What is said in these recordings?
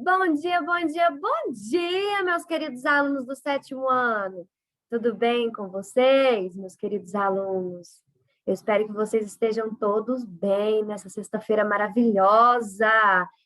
Bom dia, bom dia, meus queridos alunos do sétimo ano. Tudo bem com vocês, meus queridos alunos? Eu espero que vocês estejam todos bem nessa sexta-feira maravilhosa.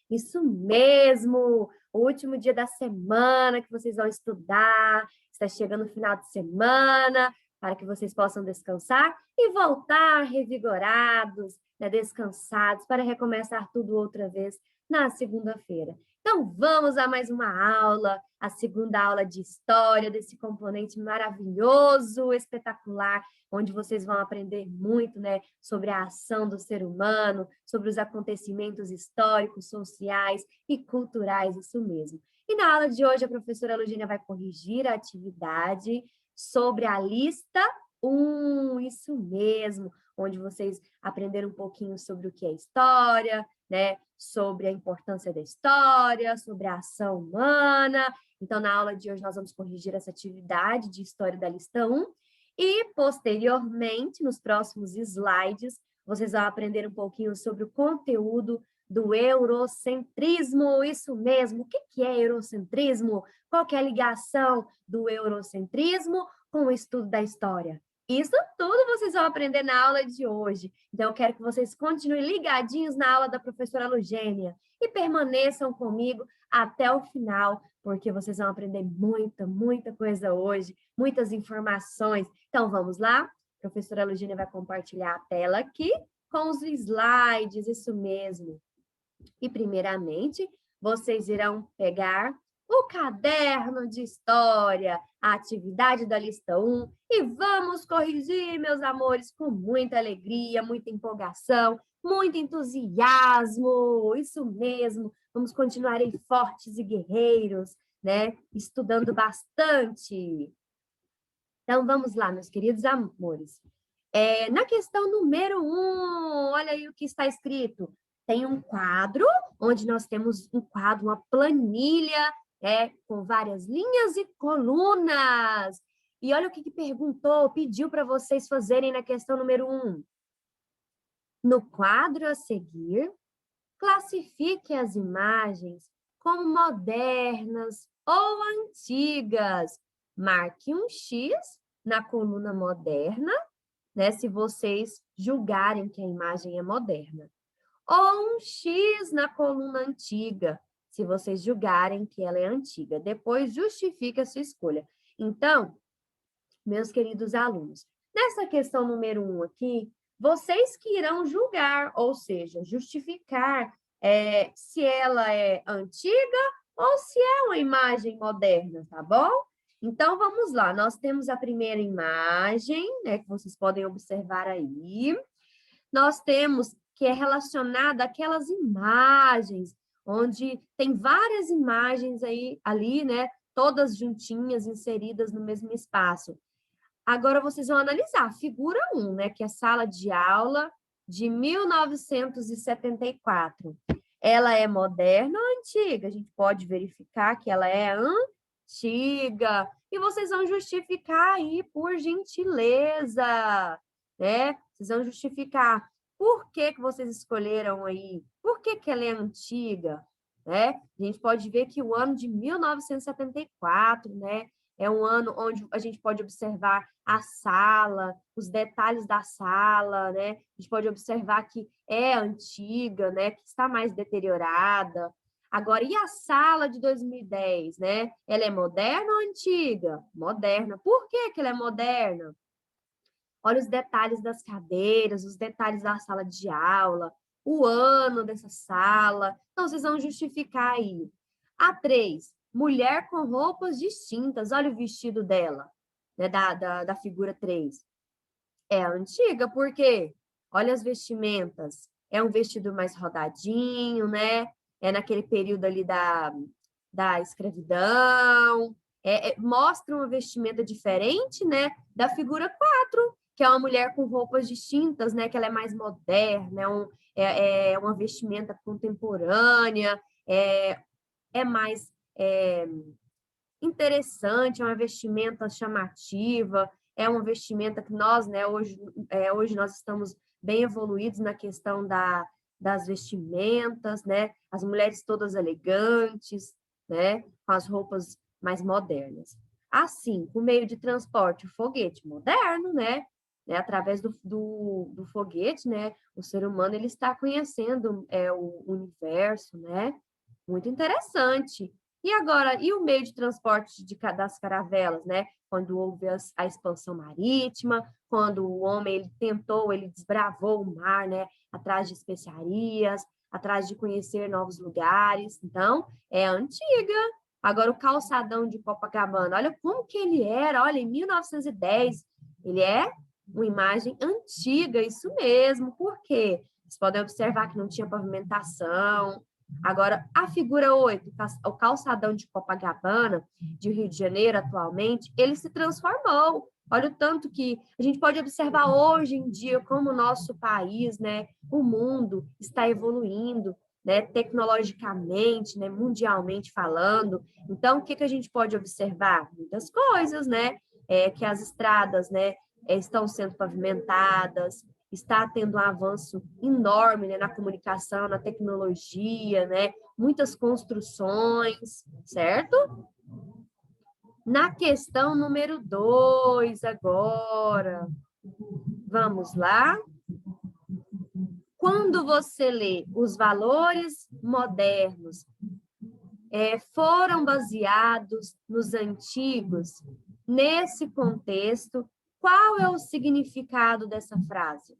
Isso mesmo, o último dia da semana que vocês vão estudar. Está chegando o final de semana para que vocês possam descansar e voltar revigorados, né, descansados, para recomeçar tudo outra vez na segunda-feira. Então, vamos a mais uma aula, a segunda aula de história, desse componente maravilhoso, espetacular, onde vocês vão aprender muito, né, sobre a ação do ser humano, sobre os acontecimentos históricos, sociais e culturais, isso mesmo. E na aula de hoje, a professora Lugênia vai corrigir a atividade sobre a lista 1, isso mesmo, onde vocês aprenderam um pouquinho sobre o que é história, né, sobre a importância da história, sobre a ação humana. Então, na aula de hoje, nós vamos corrigir essa atividade de história da lista 1 e, posteriormente, nos próximos slides, vocês vão aprender um pouquinho sobre o conteúdo do eurocentrismo, isso mesmo. O que é eurocentrismo? Qual que é a ligação do eurocentrismo com o estudo da história? Isso tudo vocês vão aprender na aula de hoje. Então, eu quero que vocês continuem ligadinhos na aula da professora Lugênia e permaneçam comigo até o final, porque vocês vão aprender muita coisa hoje, muitas informações. Então, vamos lá? A professora Lugênia vai compartilhar a tela aqui com os slides, isso mesmo. E, primeiramente, vocês irão pegar o caderno de história, a atividade da lista 1, e vamos corrigir, meus amores, com muita alegria, muita empolgação, muito entusiasmo, isso mesmo. Vamos continuar aí fortes e guerreiros, né? Estudando bastante. Então, vamos lá, meus queridos amores. Na questão número 1, olha aí o que está escrito. Tem um quadro, onde nós temos um quadro, uma planilha, com várias linhas e colunas. E olha o que perguntou, pediu para vocês fazerem na questão número 1. No quadro a seguir, classifique as imagens como modernas ou antigas. Marque um X na coluna moderna, né, se vocês julgarem que a imagem é moderna. Ou um X na coluna antiga, se vocês julgarem que ela é antiga. Depois, justifique a sua escolha. Então, meus queridos alunos, nessa questão número 1 aqui, vocês que irão julgar, ou seja, justificar se ela é antiga ou se é uma imagem moderna, tá bom? Então, vamos lá. Nós temos a primeira imagem, né, que vocês podem observar aí. Nós temos que é relacionada àquelas imagens, onde tem várias imagens aí, ali, né, todas juntinhas, inseridas no mesmo espaço. Agora, vocês vão analisar a figura 1, né, que é a sala de aula de 1974. Ela é moderna ou antiga? A gente pode verificar que ela é antiga. E vocês vão justificar aí, por gentileza, né? Vocês vão justificar por que vocês escolheram aí, por que ela é antiga, né? A gente pode ver que o ano de 1974, né, é um ano onde a gente pode observar a sala, os detalhes da sala, né? A gente pode observar que é antiga, né? Que está mais deteriorada. Agora, e a sala de 2010, né? Ela é moderna ou antiga? Moderna. Por que ela é moderna? Olha os detalhes das cadeiras, os detalhes da sala de aula, o ano dessa sala. Então, vocês vão justificar aí. A 3, mulher com roupas distintas. Olha o vestido dela, né, da figura 3. É antiga, por quê? Olha as vestimentas. É um vestido mais rodadinho, né? É naquele período ali da escravidão. Mostra uma vestimenta diferente, né? Da figura 4, que é uma mulher com roupas distintas, né? Que ela é mais moderna, é uma vestimenta contemporânea, é mais interessante, é uma vestimenta chamativa, é uma vestimenta que nós, né, hoje nós estamos bem evoluídos na questão das vestimentas, né? As mulheres todas elegantes, né? Com as roupas mais modernas. Assim, o meio de transporte, o foguete moderno, né? Através do foguete, né? O ser humano ele está conhecendo o universo, né? Muito interessante. E agora, e o meio de transporte das caravelas, né? Quando houve a expansão marítima, quando o homem ele desbravou o mar, né? Atrás de especiarias, atrás de conhecer novos lugares. Então, é antiga. Agora, o calçadão de Copacabana, olha como que ele era, olha, em 1910, ele é uma imagem antiga, isso mesmo. Por quê? Vocês podem observar que não tinha pavimentação. Agora, a figura 8, o calçadão de Copacabana, de Rio de Janeiro, atualmente, ele se transformou. Olha o tanto que a gente pode observar hoje em dia como o nosso país, né, o mundo está evoluindo, né, tecnologicamente, né, mundialmente falando. Então, o que que a gente pode observar? Muitas coisas, né? Que as estradas, né, estão sendo pavimentadas, está tendo um avanço enorme, né, na comunicação, na tecnologia, né? Muitas construções, certo? Na questão número 2, agora, vamos lá. Quando você lê os valores modernos foram baseados nos antigos, nesse contexto, qual é o significado dessa frase?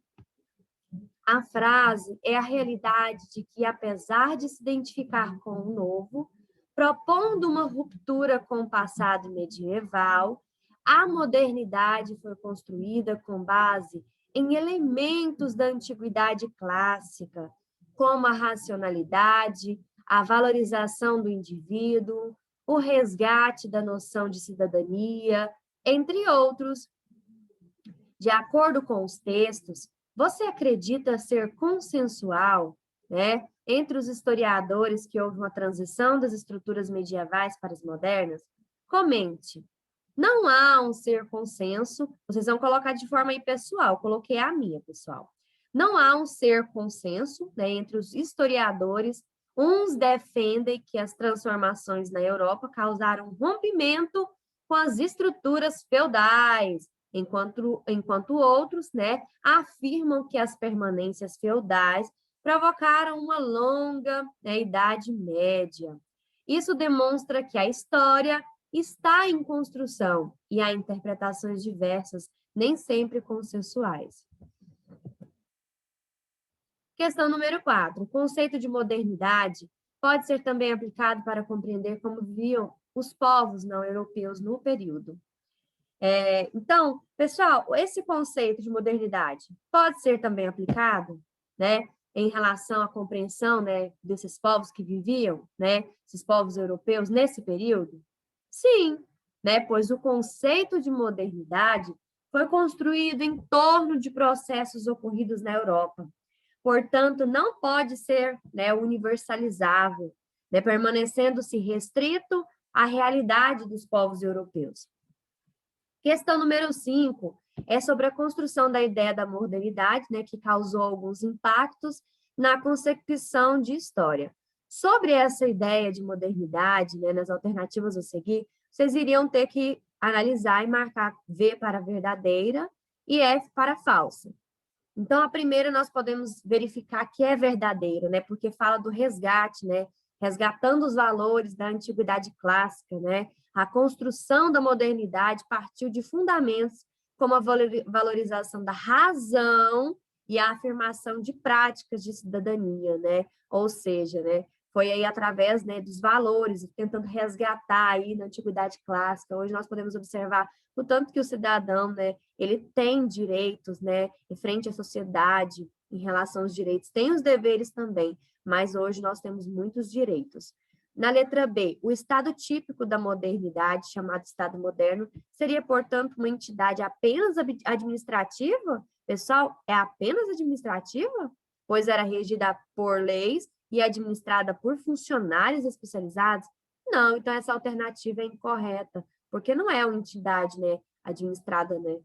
A frase é a realidade de que, apesar de se identificar com o novo, propondo uma ruptura com o passado medieval, a modernidade foi construída com base em elementos da antiguidade clássica, como a racionalidade, a valorização do indivíduo, o resgate da noção de cidadania, entre outros. De acordo com os textos, você acredita ser consensual, né, entre os historiadores que houve uma transição das estruturas medievais para as modernas? Comente. Não há um ser consenso, vocês vão colocar de forma aí pessoal, coloquei a minha, pessoal. Não há um ser consenso, né, entre os historiadores. Uns defendem que as transformações na Europa causaram um rompimento com as estruturas feudais, enquanto outros, né, afirmam que as permanências feudais provocaram uma longa, né, Idade Média. Isso demonstra que a história está em construção e há interpretações diversas, nem sempre consensuais. Questão número 4. O conceito de modernidade pode ser também aplicado para compreender como viviam os povos não europeus no período. Então, pessoal, esse conceito de modernidade pode ser também aplicado, né, em relação à compreensão, né, desses povos que viviam, né, esses povos europeus nesse período? Sim, né, pois o conceito de modernidade foi construído em torno de processos ocorridos na Europa. Portanto, não pode ser, né, universalizável, né, permanecendo-se restrito à realidade dos povos europeus. Questão número 5 é sobre a construção da ideia da modernidade, né, que causou alguns impactos na concepção de história. Sobre essa ideia de modernidade, né, nas alternativas a seguir, vocês iriam ter que analisar e marcar V para verdadeira e F para falsa. Então, a primeira nós podemos verificar que é verdadeiro, né, porque fala do resgate, né, resgatando os valores da antiguidade clássica, né, a construção da modernidade partiu de fundamentos como a valorização da razão e a afirmação de práticas de cidadania, né? Ou seja, né, foi aí através, né, dos valores, tentando resgatar aí na antiguidade clássica. Hoje nós podemos observar o tanto que o cidadão, né, ele tem direitos, né, em frente à sociedade, em relação aos direitos, tem os deveres também, mas hoje nós temos muitos direitos. Na letra B, o estado típico da modernidade, chamado Estado moderno, seria, portanto, uma entidade apenas administrativa? Pessoal, é apenas administrativa? Pois era regida por leis e administrada por funcionários especializados? Não, então essa alternativa é incorreta, porque não é uma entidade, né, administrada, né,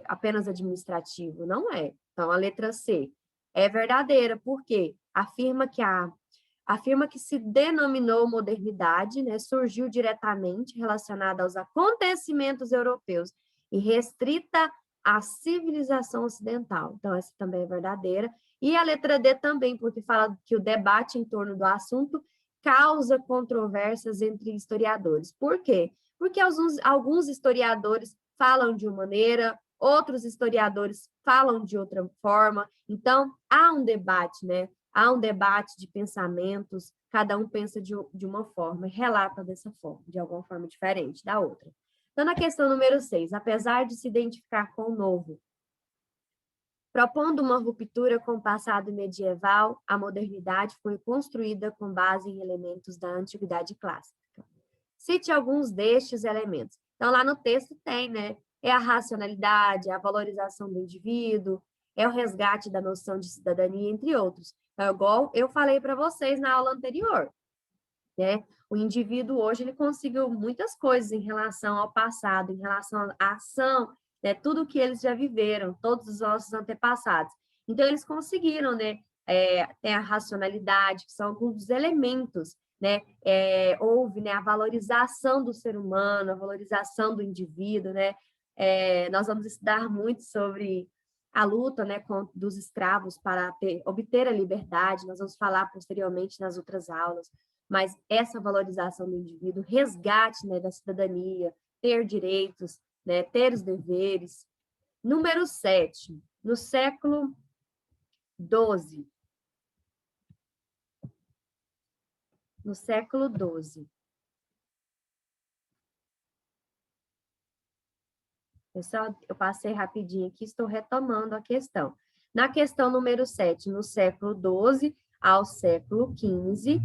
apenas administrativa, não é. Então, a letra C, é verdadeira, porque afirma que se denominou modernidade, né, surgiu diretamente relacionada aos acontecimentos europeus e restrita à civilização ocidental. Então, essa também é verdadeira. E a letra D também, porque fala que o debate em torno do assunto causa controvérsias entre historiadores. Por quê? Porque alguns historiadores falam de uma maneira, outros historiadores falam de outra forma. Então, há um debate, né? Há um debate de pensamentos, cada um pensa de uma forma e relata dessa forma, de alguma forma diferente da outra. Então, na questão número 6, apesar de se identificar com o novo, propondo uma ruptura com o passado medieval, a modernidade foi construída com base em elementos da antiguidade clássica. Cite alguns destes elementos. Então, lá no texto tem, né? É a racionalidade, a valorização do indivíduo, é o resgate da noção de cidadania, entre outros. Então, igual eu falei para vocês na aula anterior, né? O indivíduo hoje ele conseguiu muitas coisas em relação ao passado, em relação à ação, né? Tudo que eles já viveram, todos os nossos antepassados. Então, eles conseguiram, né? Tem a racionalidade, que são alguns dos elementos, né? Houve, né, a valorização do ser humano, a valorização do indivíduo, né? Nós vamos estudar muito sobre a luta, né, dos escravos para obter a liberdade, nós vamos falar posteriormente nas outras aulas, mas essa valorização do indivíduo, resgate, né, da cidadania, ter direitos, né, ter os deveres. Número 7, no século XII. No século XII. Pessoal, eu passei rapidinho aqui, estou retomando a questão. Na questão número 7, no século XII ao século XV,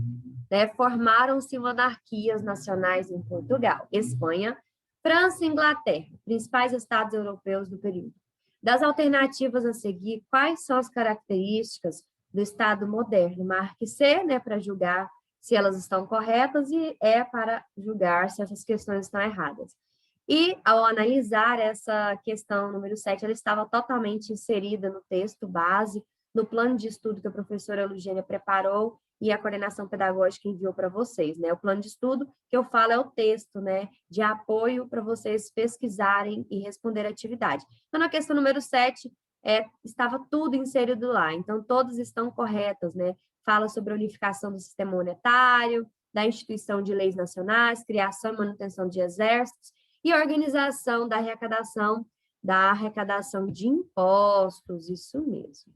né, formaram-se monarquias nacionais em Portugal, Espanha, França e Inglaterra, principais estados europeus do período. Das alternativas a seguir, quais são as características do Estado moderno? Marque C, né, para julgar se elas estão corretas, e E para julgar se essas questões estão erradas. E, ao analisar essa questão número 7, ela estava totalmente inserida no texto base, no plano de estudo que a professora Lugênia preparou e a coordenação pedagógica enviou para vocês, né? O plano de estudo que eu falo é o texto, né, de apoio para vocês pesquisarem e responder a atividade. Então, na questão número 7, estava tudo inserido lá, então todas estão corretas, né? Fala sobre a unificação do sistema monetário, da instituição de leis nacionais, criação e manutenção de exércitos, e organização da arrecadação de impostos, isso mesmo.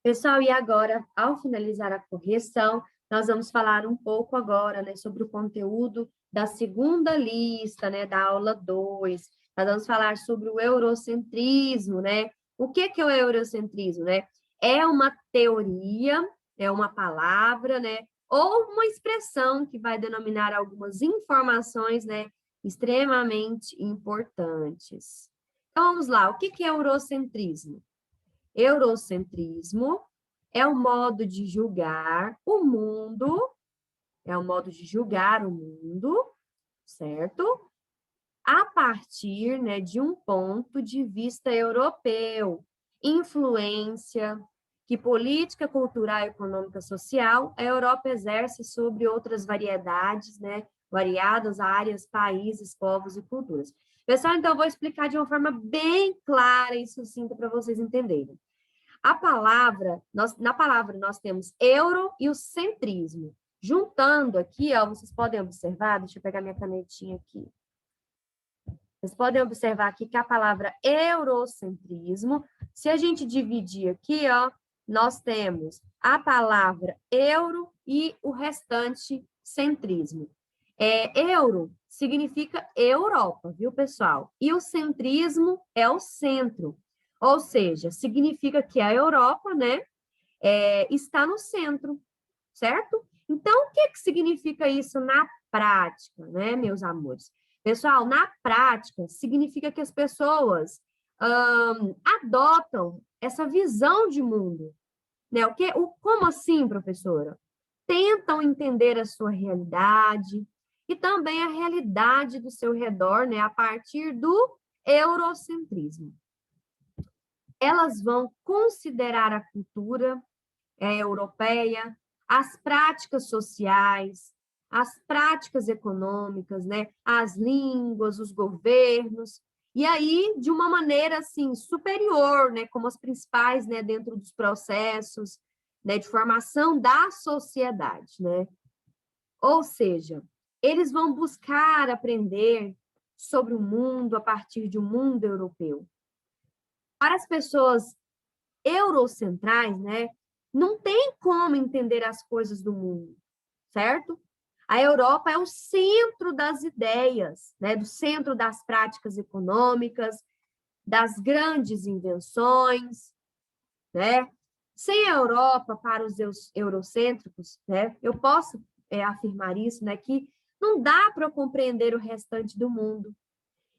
Pessoal, e agora, ao finalizar a correção, nós vamos falar um pouco agora, né, sobre o conteúdo da segunda lista, né, da aula 2. Nós vamos falar sobre o eurocentrismo, né? O que é o eurocentrismo, né? É uma teoria, é uma palavra, né, ou uma expressão que vai denominar algumas informações, né, extremamente importantes. Então, vamos lá, o que é eurocentrismo? Eurocentrismo é o modo de julgar o mundo, certo? A partir, né, de um ponto de vista europeu, influência que política cultural, econômica, social, a Europa exerce sobre outras variedades, né, variadas áreas, países, povos e culturas. Pessoal, então eu vou explicar de uma forma bem clara e sucinta para vocês entenderem. Na palavra nós temos euro e o centrismo. Juntando aqui, ó, vocês podem observar, deixa eu pegar minha canetinha aqui. Vocês podem observar aqui que a palavra eurocentrismo, se a gente dividir aqui, ó, nós temos a palavra euro e o restante centrismo. Euro significa Europa, viu, pessoal? E o centrismo é o centro. Ou seja, significa que a Europa, né, está no centro, certo? Então, o que significa isso na prática, né, meus amores? Pessoal, na prática, significa que as pessoas adotam essa visão de mundo, né? Como assim, professora? Tentam entender a sua realidade e também a realidade do seu redor, né, a partir do eurocentrismo. Elas vão considerar a cultura europeia, as práticas sociais, as práticas econômicas, né, as línguas, os governos, e aí de uma maneira assim superior, né, como as principais, né, dentro dos processos, né, de formação da sociedade, né? Ou seja, eles vão buscar aprender sobre o mundo a partir de um mundo europeu. Para as pessoas eurocentrais, né, não tem como entender as coisas do mundo, certo? A Europa é o centro das ideias, né, do centro das práticas econômicas, das grandes invenções, né? Sem a Europa, para os eurocêntricos, né, eu posso afirmar isso, né, que não dá para compreender o restante do mundo.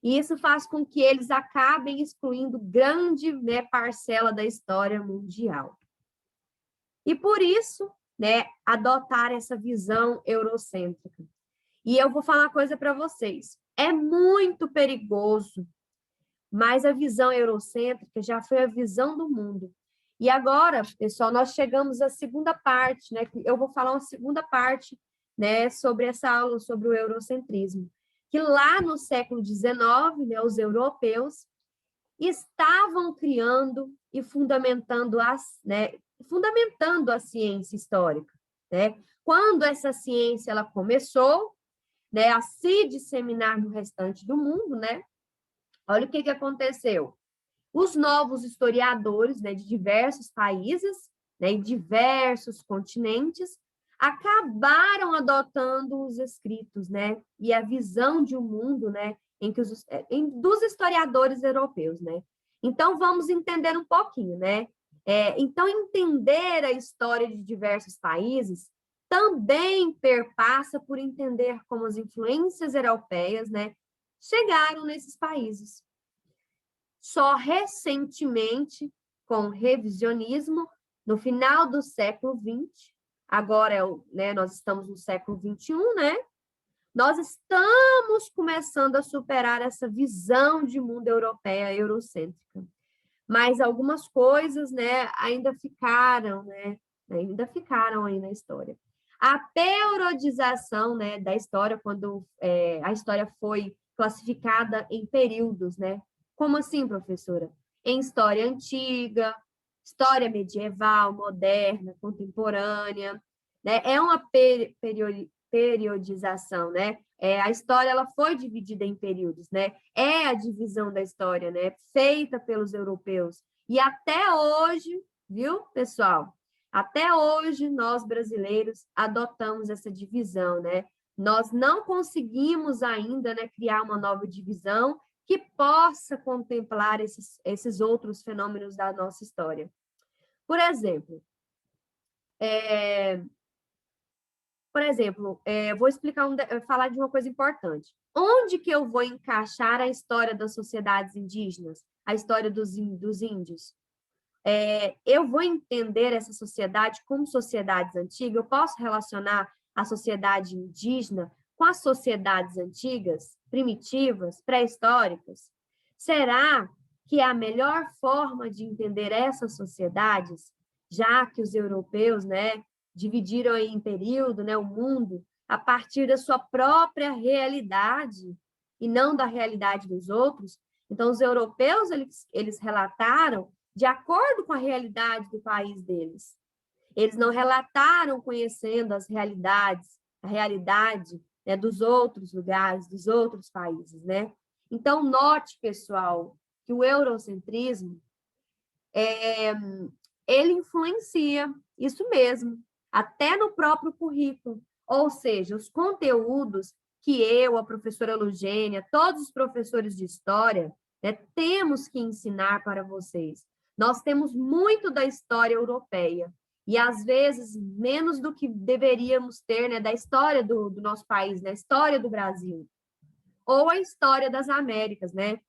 E isso faz com que eles acabem excluindo grande, né, parcela da história mundial. E por isso, né, adotar essa visão eurocêntrica. E eu vou falar uma coisa para vocês. É muito perigoso, mas a visão eurocêntrica já foi a visão do mundo. E agora, pessoal, nós chegamos à segunda parte, né? Eu vou falar uma segunda parte, né, sobre essa aula sobre o eurocentrismo. Que lá no século XIX, né, os europeus estavam criando e fundamentando fundamentando a ciência histórica, né? Quando essa ciência ela começou, né, a se disseminar no restante do mundo, né? Olha o que aconteceu. Os novos historiadores, né, de diversos países, né, em diversos continentes, acabaram adotando os escritos, né, e a visão de um mundo, né, dos historiadores europeus, né. Então, vamos entender um pouquinho, né. Então, entender a história de diversos países também perpassa por entender como as influências europeias, né, chegaram nesses países. Só recentemente, com o revisionismo, no final do século XX, agora né, nós estamos no século XXI, né? Nós estamos começando a superar essa visão de mundo europeia, eurocêntrica. Mas algumas coisas, né, ainda ficaram, né? Ainda ficaram aí na história. A periodização, né, da história, quando a história foi classificada em períodos, né? Como assim, professora? Em história antiga, história medieval, moderna, contemporânea, né? É uma periodização, né? A história ela foi dividida em períodos, né? É a divisão da história, né? Feita pelos europeus. E até hoje, viu, pessoal? Até hoje, nós brasileiros adotamos essa divisão, né? Nós não conseguimos ainda, né, criar uma nova divisão que possa contemplar esses outros fenômenos da nossa história. Por exemplo, vou falar de uma coisa importante. Onde que eu vou encaixar a história das sociedades indígenas, a história dos índios? Eu vou entender essa sociedade como sociedades antigas? Eu posso relacionar a sociedade indígena com as sociedades antigas, primitivas, pré-históricas? Será que é a melhor forma de entender essas sociedades, já que os europeus, né, dividiram em período, né, o mundo a partir da sua própria realidade e não da realidade dos outros? Então, os europeus, eles relataram de acordo com a realidade do país deles. Eles não relataram conhecendo as realidades, a realidade, né, dos outros lugares, dos outros países, né? Então, note, pessoal, que o eurocentrismo, ele influencia, isso mesmo, até no próprio currículo. Ou seja, os conteúdos que eu, a professora Lugênia, todos os professores de história, né, temos que ensinar para vocês. Nós temos muito da história europeia, e às vezes menos do que deveríamos ter, né, da história do nosso país, da história do Brasil, ou a história das Américas, né?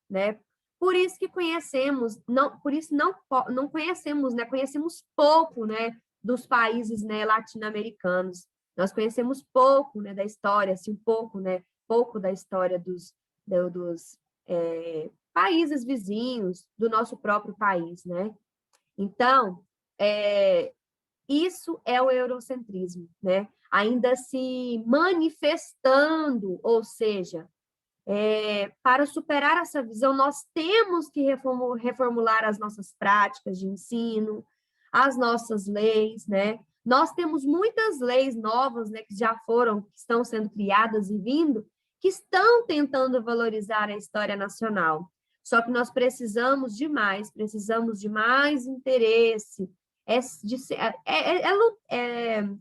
Né? Por isso que conhecemos, por isso não conhecemos, né? Conhecemos pouco, né, dos países, né, latino-americanos. Nós conhecemos pouco, né, da história, assim, pouco, né, pouco da história dos países vizinhos, do nosso próprio país, né? Então, isso é o eurocentrismo, né? Ainda se manifestando, ou seja, para superar essa visão, nós temos que reformular as nossas práticas de ensino, as nossas leis, né? Nós temos muitas leis novas, né, que já foram, que estão sendo criadas e vindo, que estão tentando valorizar a história nacional. Só que nós precisamos de mais interesse,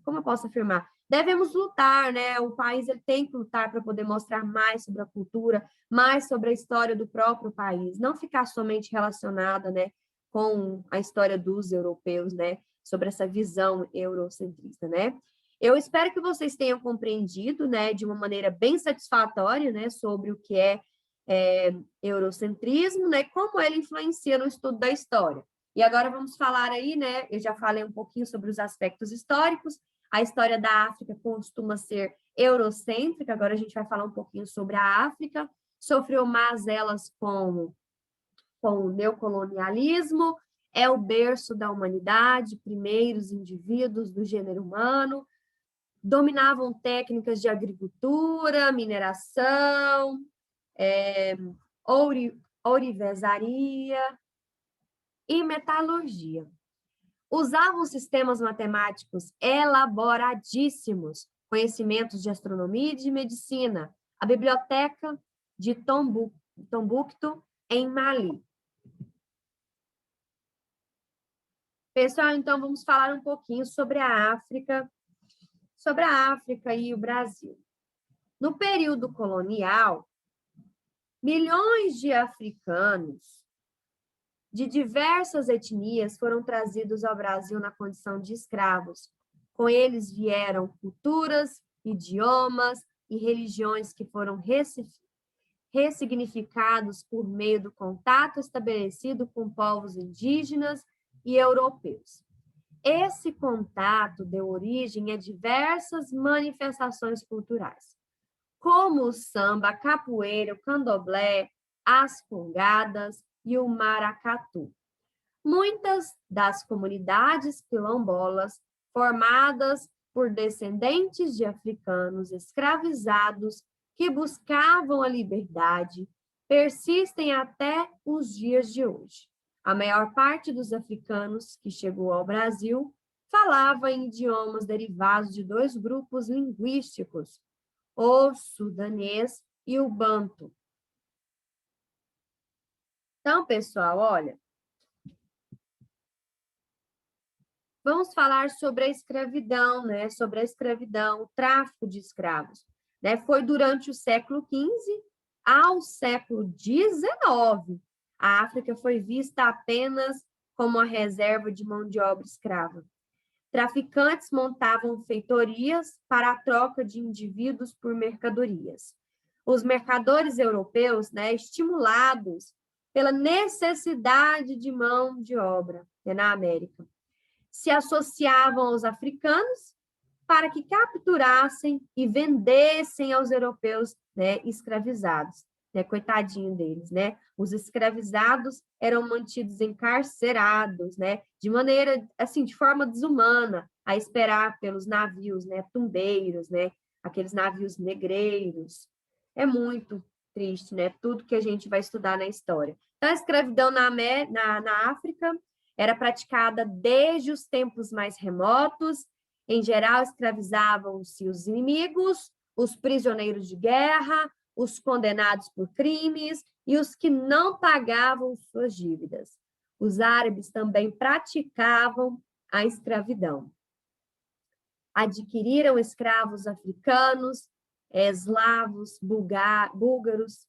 como eu posso afirmar? Devemos lutar, né? O país ele tem que lutar para poder mostrar mais sobre a cultura, mais sobre a história do próprio país, não ficar somente relacionada, né, com a história dos europeus, né, sobre essa visão eurocentrista, né? Eu espero que vocês tenham compreendido, né, de uma maneira bem satisfatória, né, sobre o que é eurocentrismo, né, como ele influencia no estudo da história. E agora vamos falar aí, né, eu já falei um pouquinho sobre os aspectos históricos. A história da África costuma ser eurocêntrica, agora a gente vai falar um pouquinho sobre a África. Sofreu mazelas com o neocolonialismo, é o berço da humanidade, primeiros indivíduos do gênero humano, dominavam técnicas de agricultura, mineração, ourivesaria e metalurgia. Usavam sistemas matemáticos elaboradíssimos, conhecimentos de astronomia e de medicina, a biblioteca de Tombuctu, em Mali. Pessoal, então vamos falar um pouquinho sobre a África e o Brasil. No período colonial, milhões de africanos de diversas etnias foram trazidos ao Brasil na condição de escravos. Com eles vieram culturas, idiomas e religiões que foram ressignificados por meio do contato estabelecido com povos indígenas e europeus. Esse contato deu origem a diversas manifestações culturais, como o samba, a capoeira, o candomblé, as congadas e o maracatu. Muitas das comunidades quilombolas, formadas por descendentes de africanos escravizados que buscavam a liberdade, persistem até os dias de hoje. A maior parte dos africanos que chegou ao Brasil falava em idiomas derivados de dois grupos linguísticos, o sudanês e o banto. Então, pessoal, olha, vamos falar sobre a escravidão, né? Sobre a escravidão, o tráfico de escravos. Né? Foi durante o século XV ao século XIX. A África foi vista apenas como uma reserva de mão de obra escrava. Traficantes montavam feitorias para a troca de indivíduos por mercadorias. Os mercadores europeus, né, estimulados pela necessidade de mão de obra, né, na América, se associavam aos africanos para que capturassem e vendessem aos europeus, né, escravizados. Né, coitadinho deles, né? Os escravizados eram mantidos encarcerados, né, de maneira, assim, de forma desumana, a esperar pelos navios, né, tumbeiros, né, aqueles navios negreiros. É muito triste, né? Tudo que a gente vai estudar na história. Então, a escravidão na África era praticada desde os tempos mais remotos. Em geral, escravizavam-se os inimigos, os prisioneiros de guerra, os condenados por crimes e os que não pagavam suas dívidas. Os árabes também praticavam a escravidão. Adquiriram escravos africanos, eslavos, búlgaros,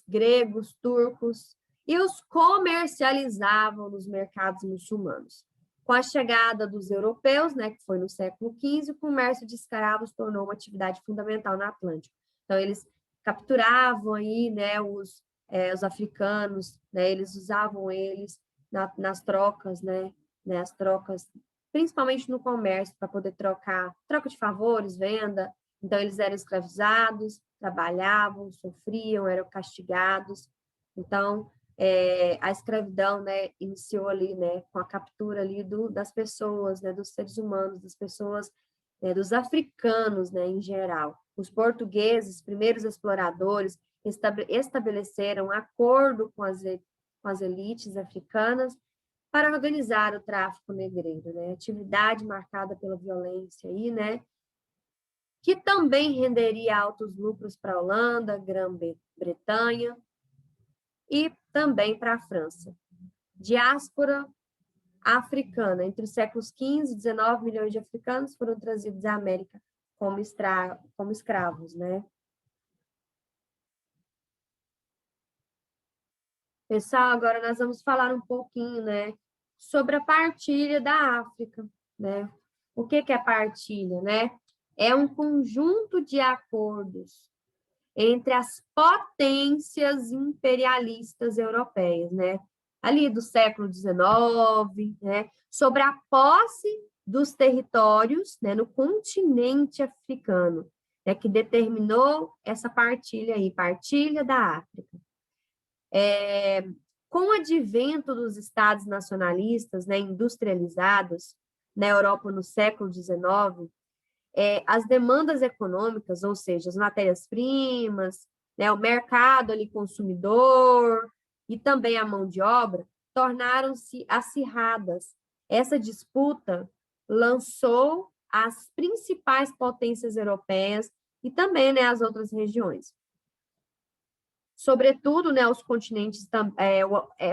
gregos, turcos, e os comercializavam nos mercados muçulmanos. Com a chegada dos europeus, né, que foi no século XV, o comércio de escravos tornou uma atividade fundamental no Atlântico. Então, eles capturavam aí, né, os africanos, né, eles usavam eles nas trocas, né, as trocas, principalmente no comércio, para poder troca de favores, venda. Então, eles eram escravizados, trabalhavam, sofriam, eram castigados. Então, a escravidão, né, iniciou ali, né, com a captura ali das pessoas, né, dos seres humanos, das pessoas, dos africanos, né, em geral. Os portugueses, primeiros exploradores, estabeleceram acordo com as elites africanas para organizar o tráfico negreiro, né? Atividade marcada pela violência aí, né? Que também renderia altos lucros para a Holanda, Grã-Bretanha e também para a França. Diáspora africana. Entre os séculos XV e XIX, milhões de africanos foram trazidos à América como escravos, né? Pessoal, agora nós vamos falar um pouquinho, né, sobre a partilha da África, né? O que é partilha, né? É um conjunto de acordos entre as potências imperialistas europeias, né? Ali do século XIX, né? Sobre a posse dos territórios, né, no continente africano, né, que determinou essa partilha aí, partilha da África. Com o advento dos estados nacionalistas, né, industrializados na Europa no século XIX, as demandas econômicas, ou seja, as matérias-primas, né, o mercado ali consumidor e também a mão de obra, tornaram-se acirradas. Essa disputa lançou as principais potências europeias e também, né, as outras regiões. Sobretudo, né, os continentes,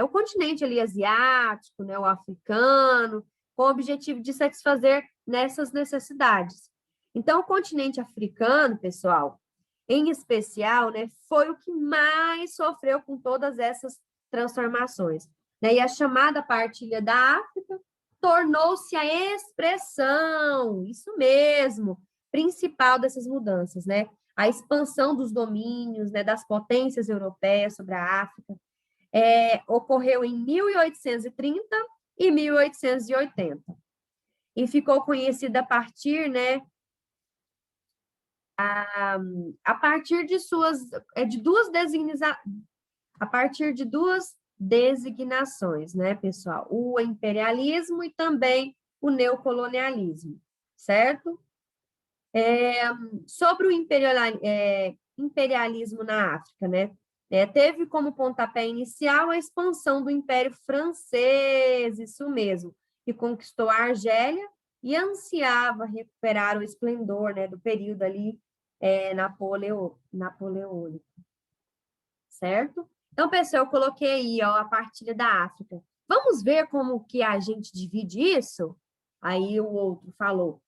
o continente ali asiático, né, o africano, com o objetivo de satisfazer nessas necessidades. Então, o continente africano, pessoal, em especial, né, foi o que mais sofreu com todas essas transformações, né? E a chamada partilha da África tornou-se a expressão, isso mesmo, principal dessas mudanças, né? A expansão dos domínios, né, das potências europeias sobre a África, ocorreu em 1830 e 1880. E ficou conhecida a partir, né, a partir de duas designações, né, pessoal? O imperialismo e também o neocolonialismo, certo? Sobre o imperialismo na África, né? Teve como pontapé inicial a expansão do Império Francês, isso mesmo, que conquistou a Argélia e ansiava recuperar o esplendor, né, do período ali napoleônico, certo? Então, pessoal, eu coloquei aí, ó, a partilha da África. Vamos ver como que a gente divide isso? Aí o outro falou,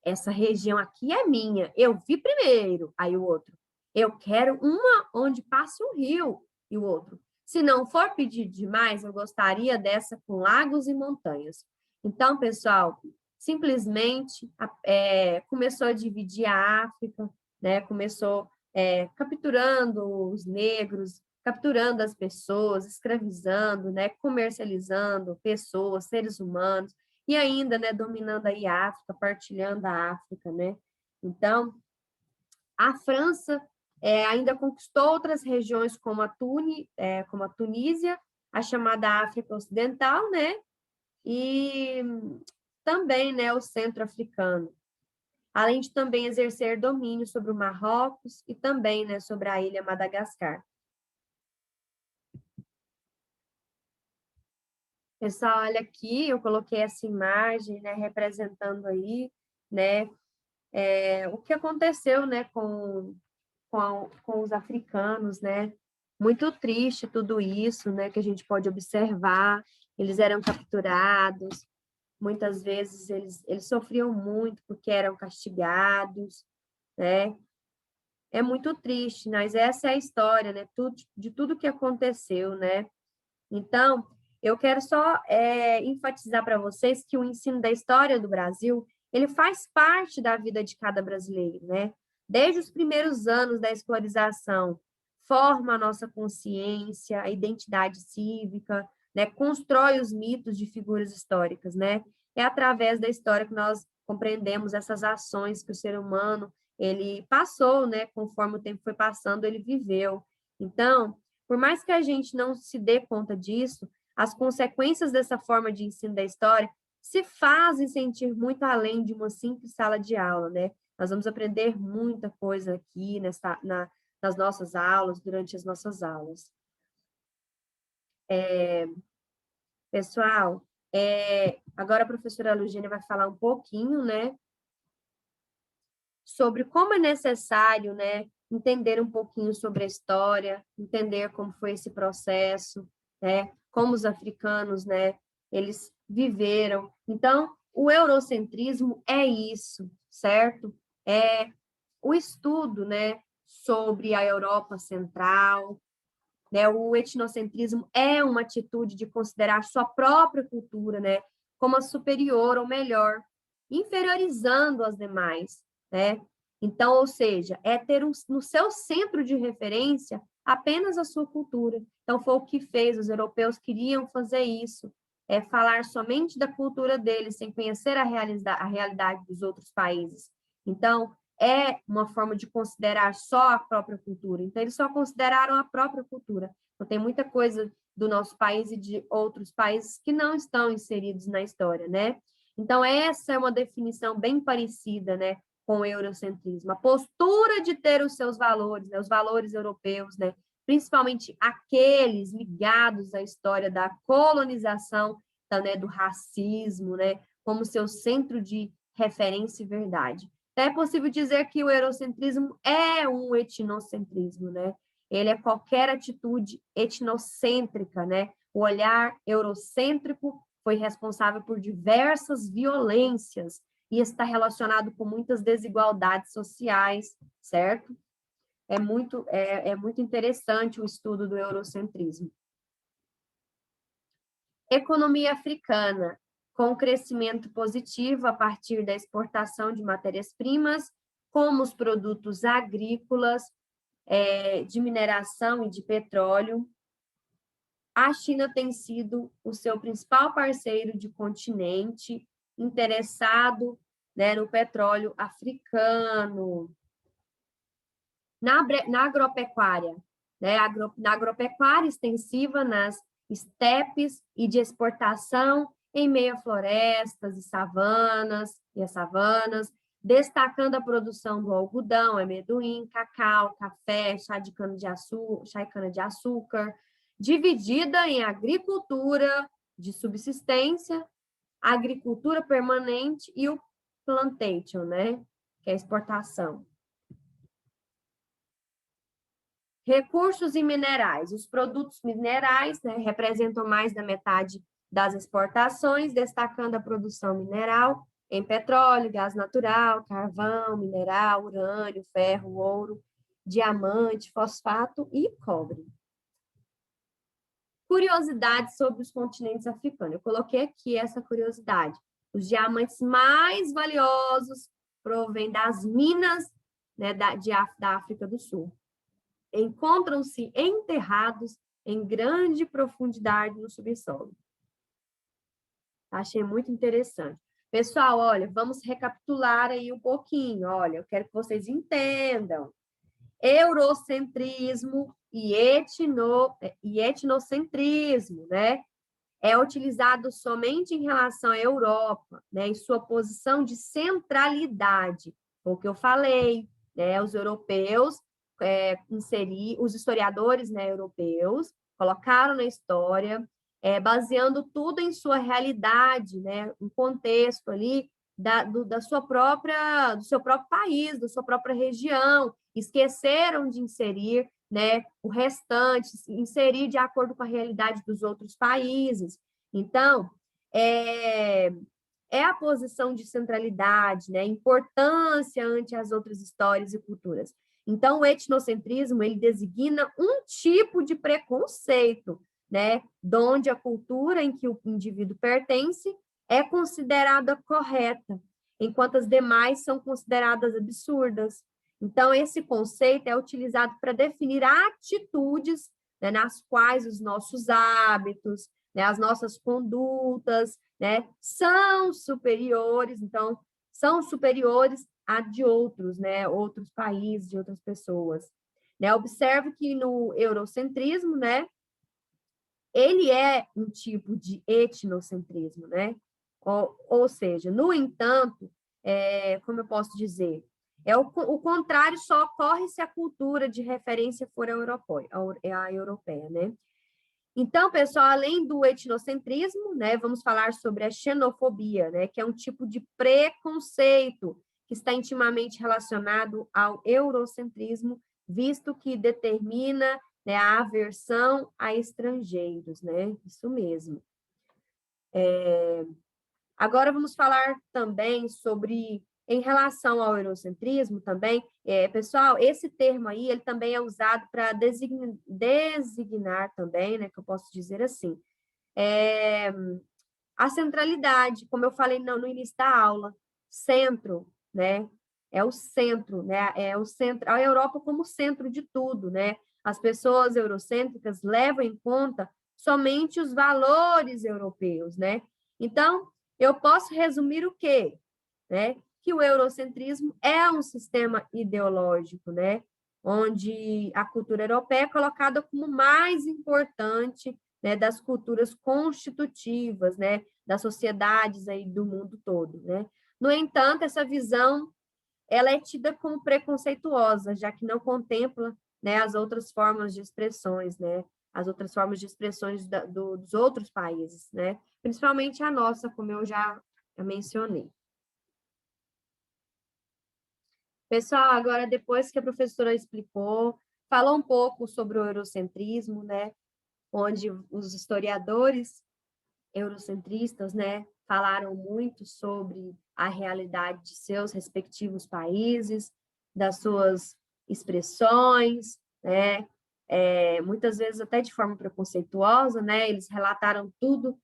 essa região aqui é minha, eu vi primeiro. Aí o outro, eu quero uma onde passe um rio. E o outro, se não for pedir demais, eu gostaria dessa com lagos e montanhas. Então, pessoal, simplesmente começou a dividir a África, né? Começou capturando os negros, capturando as pessoas, escravizando, né? Comercializando pessoas, seres humanos, e ainda, né, dominando aí a África, partilhando a África, né? Então, a França ainda conquistou outras regiões como como a Tunísia, a chamada África Ocidental, né? E também, né, o centro africano, além de também exercer domínio sobre o Marrocos e também, né, sobre a ilha Madagascar. Pessoal, olha aqui, eu coloquei essa imagem, né, representando aí, né, o que aconteceu, né, com os africanos, né? Muito triste tudo isso, né, que a gente pode observar. Eles eram capturados, muitas vezes eles sofriam muito porque eram castigados, né? É muito triste, mas essa é a história, né? De tudo que aconteceu, né? Então, eu quero só enfatizar para vocês que o ensino da história do Brasil, ele faz parte da vida de cada brasileiro, né? Desde os primeiros anos da escolarização, forma a nossa consciência, a identidade cívica, né? Constrói os mitos de figuras históricas, né? É através da história que nós compreendemos essas ações que o ser humano ele passou, né? Conforme o tempo foi passando, ele viveu. Então, por mais que a gente não se dê conta disso, as consequências dessa forma de ensino da história se fazem sentir muito além de uma simples sala de aula, né? Nós vamos aprender muita coisa aqui nas nossas aulas, durante as nossas aulas. Pessoal, agora a professora Lugênia vai falar um pouquinho, né, sobre como é necessário, né, entender um pouquinho sobre a história, entender como foi esse processo, né, como os africanos, né, eles viveram. Então, o eurocentrismo é isso, certo? É o estudo, né, sobre a Europa Central, né? O etnocentrismo é uma atitude de considerar sua própria cultura, né, como a superior ou melhor, inferiorizando as demais, né? Então, ou seja, é ter no seu centro de referência apenas a sua cultura. Então, foi o que fez, os europeus queriam fazer isso, falar somente da cultura deles, sem conhecer a realidade dos outros países. Então, é uma forma de considerar só a própria cultura. Então, eles só consideraram a própria cultura. Então, tem muita coisa do nosso país e de outros países que não estão inseridos na história, né? Então, essa é uma definição bem parecida, né, com o eurocentrismo. A postura de ter os seus valores, né, os valores europeus, né, principalmente aqueles ligados à história da colonização, né, do racismo, né, como seu centro de referência e verdade. É possível dizer que o eurocentrismo é um etnocentrismo, né? Ele é qualquer atitude etnocêntrica, né? O olhar eurocêntrico foi responsável por diversas violências e está relacionado com muitas desigualdades sociais, certo? É muito interessante o estudo do eurocentrismo. Economia africana, com crescimento positivo a partir da exportação de matérias-primas, como os produtos agrícolas, de mineração e de petróleo. A China tem sido o seu principal parceiro de continente, interessado, né, no petróleo africano. Na agropecuária, né, na agropecuária extensiva, nas estepes e de exportação em meio a florestas e as savanas, destacando a produção do algodão, amendoim, cacau, café, chá de cana-de-açúcar, dividida em agricultura de subsistência, agricultura permanente e o plantation, né, que é a exportação. Recursos e minerais. Os produtos minerais, né, representam mais da metade das exportações, destacando a produção mineral em petróleo, gás natural, carvão, mineral, urânio, ferro, ouro, diamante, fosfato e cobre. Curiosidades sobre os continentes africanos. Eu coloquei aqui essa curiosidade. Os diamantes mais valiosos provêm das minas, né, da África do Sul. Encontram-se enterrados em grande profundidade no subsolo. Achei muito interessante. Pessoal, olha, vamos recapitular aí um pouquinho. Olha, eu quero que vocês entendam. Eurocentrismo e etnocentrismo, né? É utilizado somente em relação à Europa, né? Em sua posição de centralidade. Foi o que eu falei, né? Os europeus os historiadores, né, europeus colocaram na história, baseando tudo em sua realidade, né, um contexto ali do seu próprio país, da sua própria região, esqueceram de inserir, né, o restante, inserir de acordo com a realidade dos outros países. Então, é a posição de centralidade, né, importância ante as outras histórias e culturas. Então, o etnocentrismo, ele designa um tipo de preconceito, né, onde a cultura em que o indivíduo pertence é considerada correta, enquanto as demais são consideradas absurdas. Então, esse conceito é utilizado para definir atitudes, né, nas quais os nossos hábitos, né, as nossas condutas, né, são superiores, então, são superiores a de outros, né? Outros países, de outras pessoas. Né? Observe que no eurocentrismo, né? Ele é um tipo de etnocentrismo, né? Ou seja, no entanto, como eu posso dizer, o contrário só ocorre se a cultura de referência for a europeia, né? Então, pessoal, além do etnocentrismo, né, vamos falar sobre a xenofobia, né, que é um tipo de preconceito que está intimamente relacionado ao eurocentrismo, visto que determina, né, a aversão a estrangeiros, né? Isso mesmo. Agora vamos falar também sobre, em relação ao eurocentrismo também, pessoal, esse termo aí, ele também é usado para designar também, né, que eu posso dizer assim, a centralidade, como eu falei no início da aula, centro, né, é o centro, né, é o centro, a Europa como centro de tudo, né, as pessoas eurocêntricas levam em conta somente os valores europeus, né, então, eu posso resumir o quê? Né? Que o eurocentrismo é um sistema ideológico, né? Onde a cultura europeia é colocada como mais importante, né, das culturas constitutivas, né, das sociedades aí do mundo todo, né? No entanto, essa visão ela é tida como preconceituosa, já que não contempla, né, as outras formas de expressões, né, as outras formas de expressões dos outros países, né, principalmente a nossa, como eu já mencionei. Pessoal, agora depois que a professora explicou, falou um pouco sobre o eurocentrismo, né, onde os historiadores eurocentristas, né, falaram muito sobre a realidade de seus respectivos países, das suas expressões, né, muitas vezes até de forma preconceituosa, né, eles relataram tudo,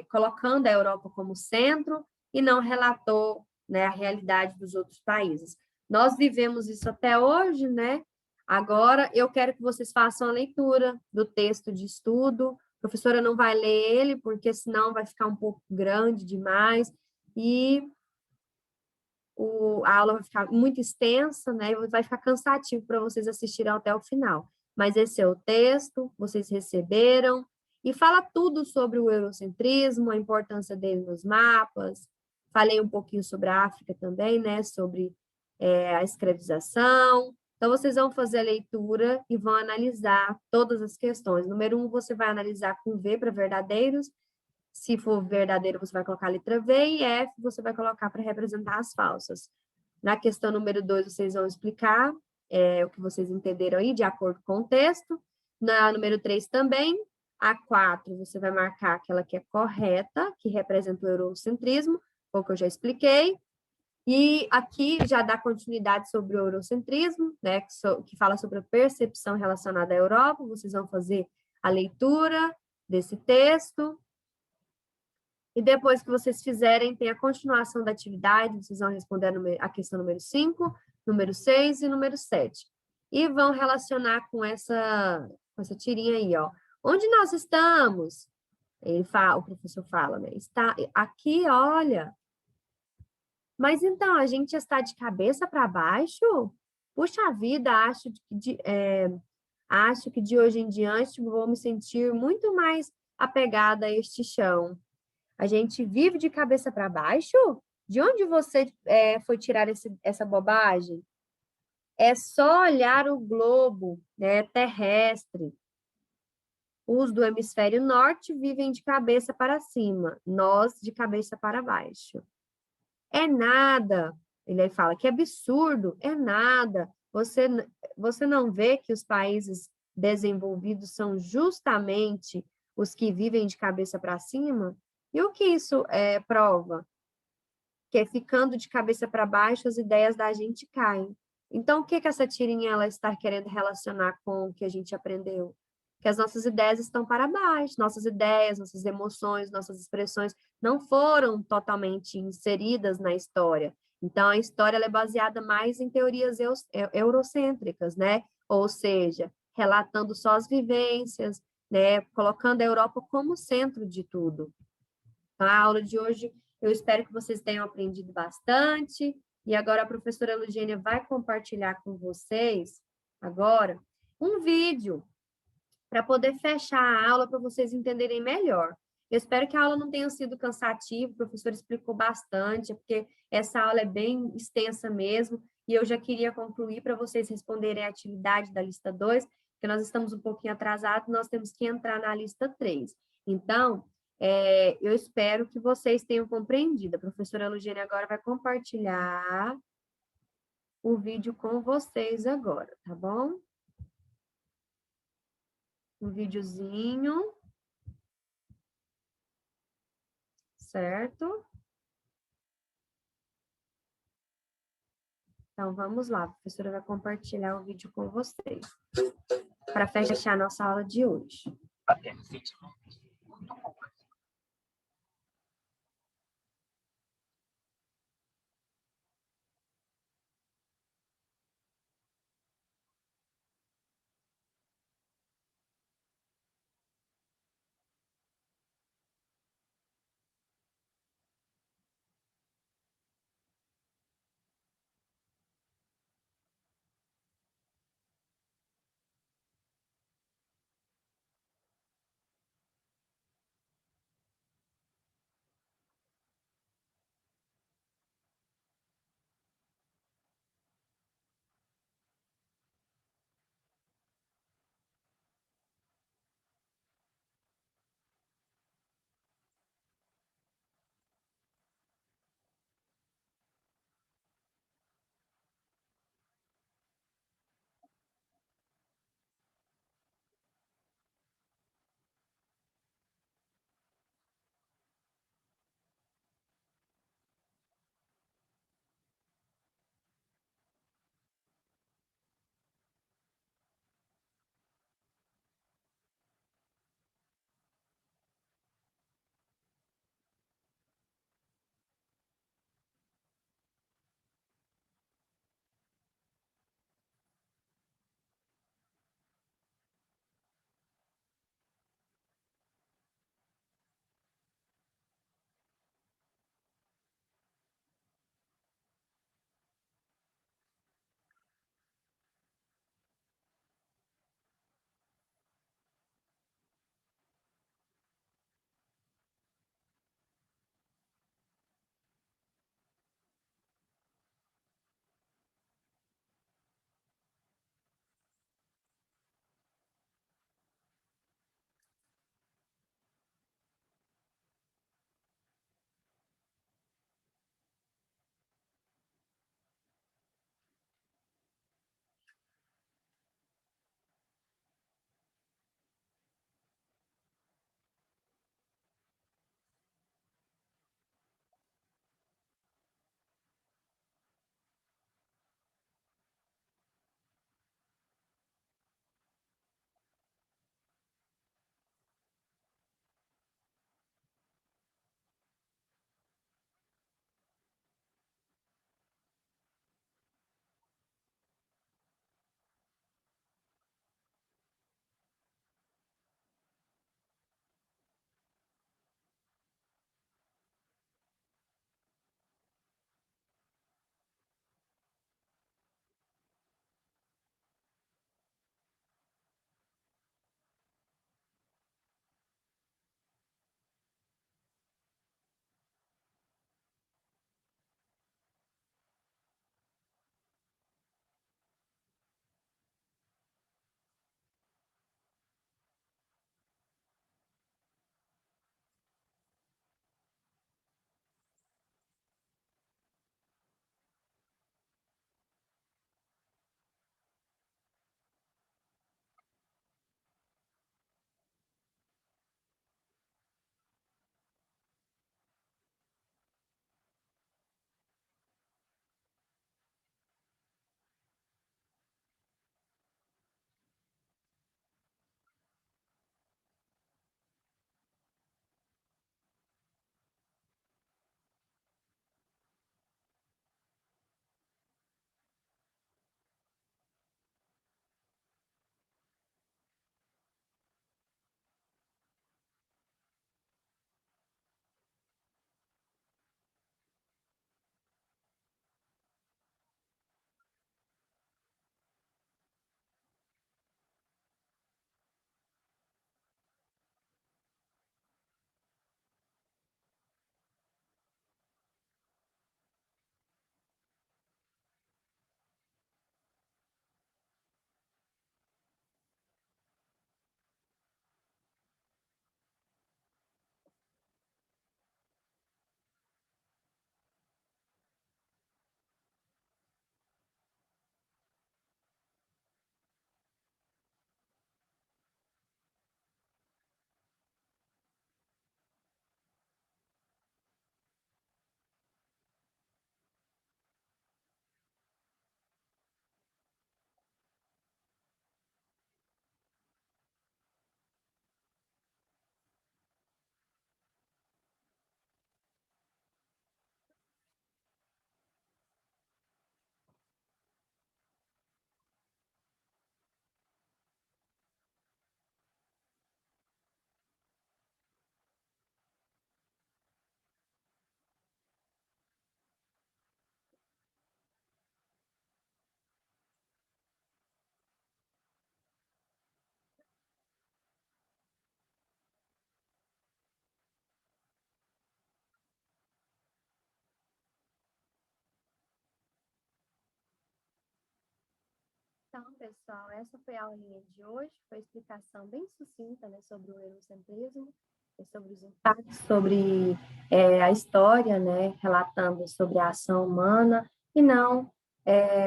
colocando a Europa como centro e não relatou, né, a realidade dos outros países. Nós vivemos isso até hoje, né? Agora eu quero que vocês façam a leitura do texto de estudo. A professora não vai ler ele, porque senão vai ficar um pouco grande demais, e a aula vai ficar muito extensa, né? E vai ficar cansativo para vocês assistirem até o final. Mas esse é o texto, vocês receberam, e fala tudo sobre o eurocentrismo, a importância dele nos mapas. Falei um pouquinho sobre a África também, né? Sobre a escravização. Então, vocês vão fazer a leitura e vão analisar todas as questões. Número 1, você vai analisar com V para verdadeiros. Se for verdadeiro, você vai colocar a letra V, e F você vai colocar para representar as falsas. Na questão número 2, vocês vão explicar o que vocês entenderam aí, de acordo com o texto. Na número 3 também. A 4, você vai marcar aquela que é correta, que representa o eurocentrismo, o que eu já expliquei. E aqui já dá continuidade sobre o eurocentrismo, né, que fala sobre a percepção relacionada à Europa. Vocês vão fazer a leitura desse texto. E depois que vocês fizerem, tem a continuação da atividade, vocês vão responder a questão número 5, número 6 e número 7. E vão relacionar com essa tirinha aí, ó. Onde nós estamos? O professor fala, né? Está aqui, olha. Mas então, a gente está de cabeça para baixo? Puxa vida, acho que de hoje em diante vou me sentir muito mais apegada a este chão. A gente vive de cabeça para baixo? De onde você foi tirar essa bobagem? É só olhar o globo, né, terrestre. Os do hemisfério norte vivem de cabeça para cima, nós de cabeça para baixo. É nada, ele fala que absurdo, é nada. Você não vê que os países desenvolvidos são justamente os que vivem de cabeça para cima? E o que isso prova? Que ficando de cabeça para baixo, as ideias da gente caem. Então, o que essa tirinha ela está querendo relacionar com o que a gente aprendeu? Que as nossas ideias estão para baixo, nossas ideias, nossas emoções, nossas expressões não foram totalmente inseridas na história. Então, a história ela é baseada mais em teorias eurocêntricas, né? Ou seja, relatando só as vivências, né? Colocando a Europa como centro de tudo. Então, a aula de hoje, eu espero que vocês tenham aprendido bastante, E agora a professora Lugênia vai compartilhar com vocês, agora, um vídeo para poder fechar a aula para vocês entenderem melhor. Eu espero que a aula não tenha sido cansativa, o professor explicou bastante, porque essa aula é bem extensa mesmo, e eu já queria concluir para vocês responderem a atividade da lista 2, porque nós estamos um pouquinho atrasados, nós temos que entrar na lista 3. Então, eu espero que vocês tenham compreendido. A professora Lugiane agora vai compartilhar o vídeo com vocês agora, tá bom? Um videozinho, certo? Então, vamos lá, a professora vai compartilhar o vídeo com vocês, para fechar a nossa aula de hoje. Então, pessoal, essa foi a aulinha de hoje, foi a explicação bem sucinta, né, sobre o eurocentrismo, sobre os impactos, sobre a história, né, relatando sobre a ação humana e não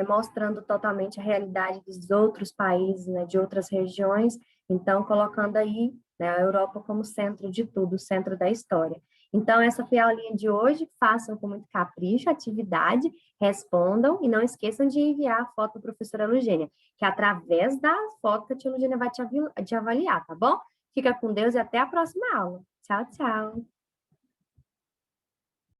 mostrando totalmente a realidade dos outros países, né, de outras regiões, então colocando aí, né, a Europa como centro de tudo, centro da história. Então, essa foi a aulinha de hoje, façam com muito capricho a atividade, respondam e não esqueçam de enviar a foto para a professora Lugênia, que através da foto que a tia Lugênia vai te avaliar, tá bom? Fica com Deus e até a próxima aula. Tchau, tchau.